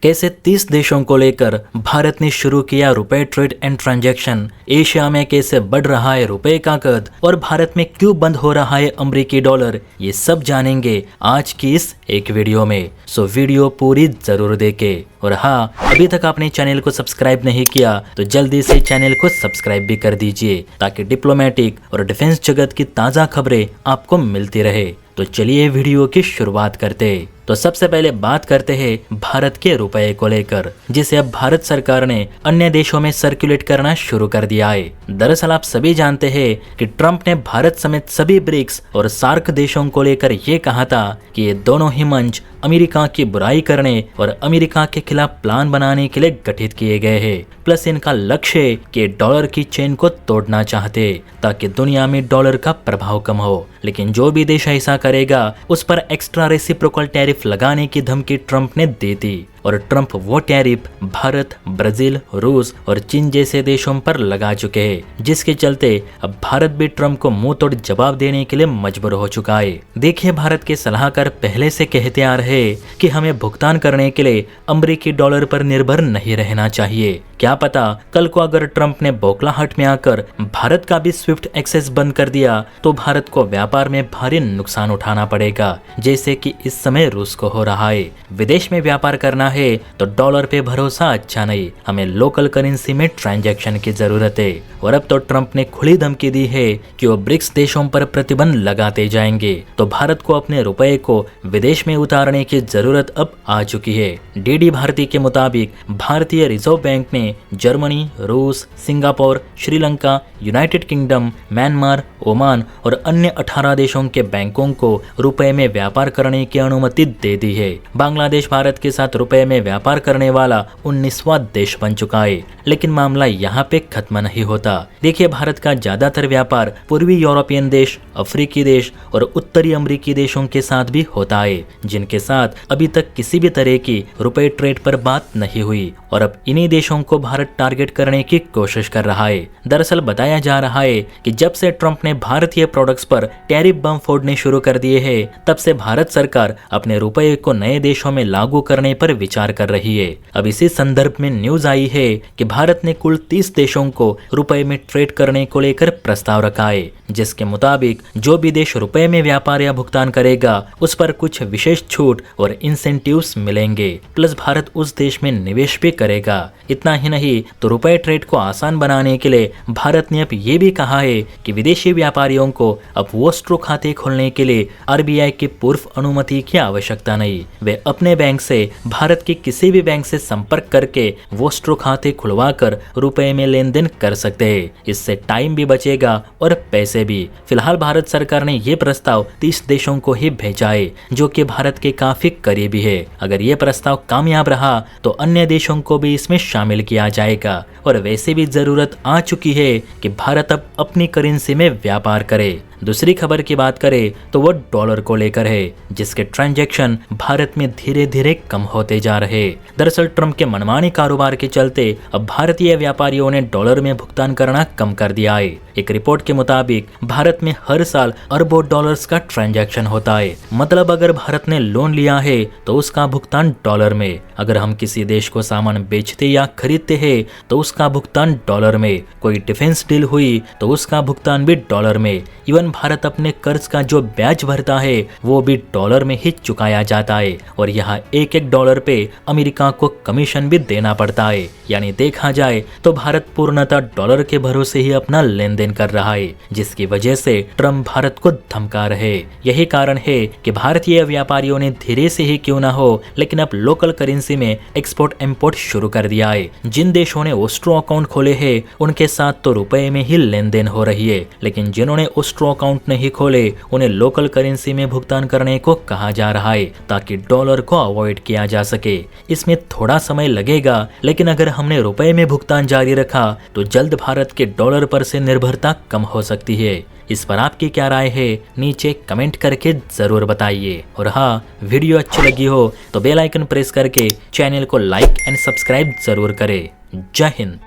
कैसे 30 देशों को लेकर भारत ने शुरू किया रुपए ट्रेड एंड ट्रांजैक्शन, एशिया में कैसे बढ़ रहा है रुपए का कद और भारत में क्यों बंद हो रहा है अमेरिकी डॉलर, ये सब जानेंगे आज की इस एक वीडियो में। सो वीडियो पूरी जरूर देखें। और हाँ, अभी तक आपने चैनल को सब्सक्राइब नहीं किया तो जल्दी से चैनल को सब्सक्राइब भी कर दीजिए ताकि डिप्लोमेटिक और डिफेंस जगत की ताज़ा खबरें आपको मिलती रहे। तो चलिए वीडियो की शुरुआत करते। तो सबसे पहले बात करते हैं भारत के रुपए को लेकर, जिसे अब भारत सरकार ने अन्य देशों में सर्कुलेट करना शुरू कर दिया है। दरअसल आप सभी जानते हैं कि ट्रंप ने भारत समेत सभी ब्रिक्स और सार्क देशों को लेकर ये कहा था कि ये दोनों ही मंच अमेरिका की बुराई करने और अमेरिका के खिलाफ प्लान बनाने के लिए गठित किए गए हैं। प्लस इनका लक्ष्य है कि डॉलर की चेन को तोड़ना चाहते ताकि दुनिया में डॉलर का प्रभाव कम हो। लेकिन जो भी देश ऐसा करेगा उस पर एक्स्ट्रा रेसिप्रोकल टैरिफ लगाने की धमकी ट्रंप ने दी थी। और ट्रंप वो टैरिफ भारत, ब्राजील, रूस और चीन जैसे देशों पर लगा चुके हैं, जिसके चलते अब भारत भी ट्रंप को मुंह तोड़ जवाब देने के लिए मजबूर हो चुका है। देखिए, भारत के सलाहकार पहले से कहते आ रहे कि हमें भुगतान करने के लिए अमेरिकी डॉलर पर निर्भर नहीं रहना चाहिए। क्या पता कल को अगर ट्रंप ने बौखलाहट में आकर भारत का भी स्विफ्ट एक्सेस बंद कर दिया तो भारत को व्यापार में भारी नुकसान उठाना पड़ेगा, जैसे कि इस समय रूस को हो रहा है। विदेश में व्यापार करना है तो डॉलर पे भरोसा अच्छा नहीं, हमें लोकल करेंसी में ट्रांजैक्शन की जरूरत है। और अब तो ट्रंप ने खुली धमकी दी है कि वो ब्रिक्स देशों पर प्रतिबंध लगाते जाएंगे, तो भारत को अपने रुपए को विदेश में उतारने की जरूरत अब आ चुकी है। डीडी भारती के मुताबिक भारतीय रिजर्व बैंक ने जर्मनी, रूस, Singapore, Sri Lanka, United kingdom, Myanmar, Oman और अन्य 18 देशों के बैंकों को रुपए में व्यापार करने की अनुमति दे दी है। बांग्लादेश भारत के साथ रुपए में व्यापार करने वाला 19वां देश बन चुका है। लेकिन मामला यहाँ पे खत्म नहीं होता। देखिए, भारत का ज्यादातर व्यापार पूर्वी यूरोपियन देश, अफ्रीकी देश और उत्तरी अमेरिकी देशों के साथ भी होता है, जिनके साथ अभी तक किसी भी तरह की रुपए ट्रेड पर बात नहीं हुई। और अब इन्हीं देशों को भारत टारगेट करने की कोशिश कर रहा है। दरअसल बताया जा रहा है कि जब से ट्रंप ने भारतीय प्रोडक्ट्स पर टैरिफ बम फोड़ने शुरू कर दिए हैं, तब से भारत सरकार अपने रुपए को नए देशों में लागू करने पर विचार कर रही है। अब इसी संदर्भ में न्यूज आई है कि भारत ने कुल 30 देशों को रुपए में ट्रेड करने को लेकर प्रस्ताव रखा है, जिसके मुताबिक जो भी देश रुपए में व्यापार या भुगतान करेगा उस पर कुछ विशेष छूट और इंसेंटिव्स मिलेंगे। प्लस भारत उस देश में निवेश भी करेगा। इतना ही नहीं तो रुपए ट्रेड को आसान बनाने के लिए भारत ने अब ये भी कहा है कि विदेशी व्यापारियों को अब वोस्ट्रो खाते खोलने के लिए आरबीआई की पूर्व अनुमति की आवश्यकता नहीं। वे अपने बैंक से भारत के किसी भी बैंक से संपर्क करके वोस्ट्रो खाते खुलवाकर रुपए में लेन देन कर सकते हैं। इससे टाइम भी बचेगा और पैसे भी। फिलहाल भारत सरकार ने ये प्रस्ताव 30 देशों को ही भेजा है, जो कि भारत के काफी करीबी है। अगर ये प्रस्ताव कामयाब रहा तो अन्य देशों को भी इसमें शामिल किया जाएगा। और वैसे भी जरूरत आ चुकी है कि भारत अब अपनी करेंसी में व्यापार करे। दूसरी खबर की बात करें तो वो डॉलर को लेकर है, जिसके ट्रांजैक्शन भारत में धीरे धीरे कम होते जा रहे। दरअसल ट्रंप के मनमानी कारोबार के चलते अब भारतीय व्यापारियों ने डॉलर में भुगतान करना कम कर दिया है। एक रिपोर्ट के मुताबिक भारत में हर साल अरबों डॉलर्स का ट्रांजैक्शन होता है। मतलब अगर भारत ने लोन लिया है तो उसका भुगतान डॉलर में, अगर हम किसी देश को सामान बेचते या खरीदते हैं तो उसका भुगतान डॉलर में, कोई डिफेंस डील हुई तो उसका भुगतान भी डॉलर में। इवन भारत अपने कर्ज का जो ब्याज भरता है वो भी डॉलर में ही चुकाया जाता है। और यहाँ एक एक डॉलर पे अमेरिका को कमीशन भी देना पड़ता है। यानी देखा जाए तो भारत पूर्णतः डॉलर के भरोसे ही अपना लेन देन कर रहा है, जिसकी वजह से ट्रंप भारत को धमका रहे। यही कारण है कि भारतीय व्यापारियों ने धीरे से ही क्यों ना हो लेकिन अब लोकल करेंसी में एक्सपोर्ट इंपोर्ट शुरू कर दिया है। जिन देशों ने ओस्ट्रो अकाउंट खोले हैं उनके साथ तो रुपए में ही लेन देन हो रही है, लेकिन जिन्होंने ओस्ट्रो अकाउंट नहीं खोले उन्हें लोकल करेंसी में भुगतान करने को कहा जा रहा है ताकि डॉलर को अवॉइड किया जा सके। इसमें थोड़ा समय लगेगा, लेकिन अगर हमने रुपए में भुगतान जारी रखा तो जल्द भारत के डॉलर पर से निर्भरता कम हो सकती है। इस पर आपकी क्या राय है नीचे कमेंट करके जरूर बताइए। और हाँ, वीडियो अच्छी लगी हो तो बेल आइकन प्रेस करके चैनल को लाइक एंड सब्सक्राइब जरूर करें। जय हिंद।